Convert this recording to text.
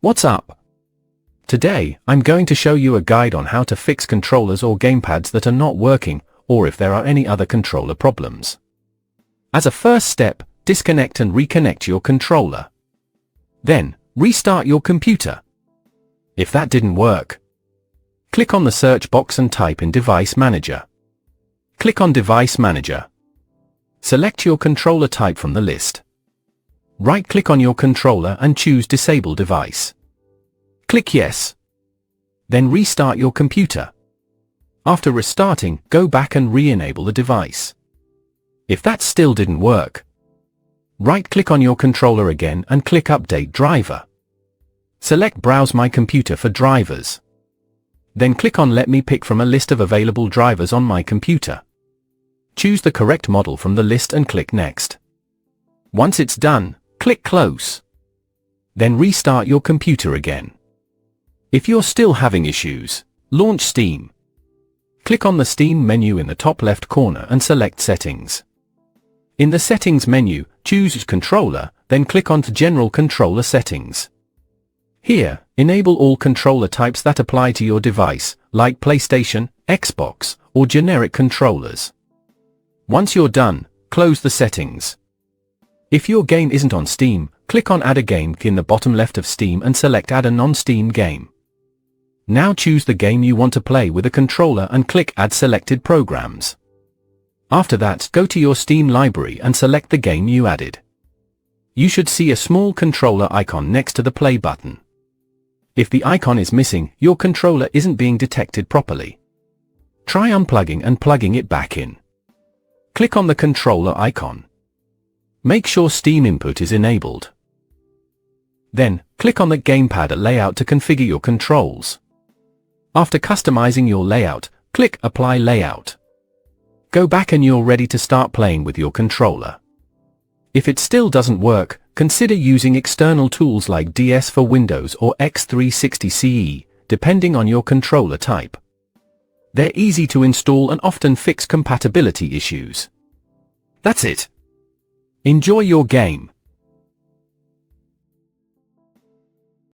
What's up? Today, I'm going to show you a guide on how to fix controllers or gamepads that are not working, or if there are any other controller problems. As a first step, disconnect and reconnect your controller. Then, restart your computer. If that didn't work, click on the search box and type in Device Manager. Click on Device Manager. Select your controller type from the list. Right-click on your controller and choose Disable Device. Click Yes. Then restart your computer. After restarting, go back and re-enable the device. If that still didn't work, right-click on your controller again and click Update Driver. Select Browse My Computer for drivers. Then click on Let me pick from a list of available drivers on my computer. Choose the correct model from the list and click Next. Once it's done, click Close. Then restart your computer again. If you're still having issues, launch Steam. Click on the Steam menu in the top left corner and select Settings. In the Settings menu, choose Controller, then click on General Controller Settings. Here, enable all controller types that apply to your device, like PlayStation, Xbox, or generic controllers. Once you're done, close the settings. If your game isn't on Steam, click on Add a Game in the bottom left of Steam and select Add a non-Steam game. Now choose the game you want to play with a controller and click Add Selected Programs. After that, go to your Steam library and select the game you added. You should see a small controller icon next to the play button. If the icon is missing, your controller isn't being detected properly. Try unplugging and plugging it back in. Click on the controller icon. Make sure Steam input is enabled. Then, click on the gamepad layout to configure your controls. After customizing your layout, click Apply Layout. Go back and you're ready to start playing with your controller. If it still doesn't work, consider using external tools like DS for Windows or X360 CE, depending on your controller type. They're easy to install and often fix compatibility issues. That's it. Enjoy your game.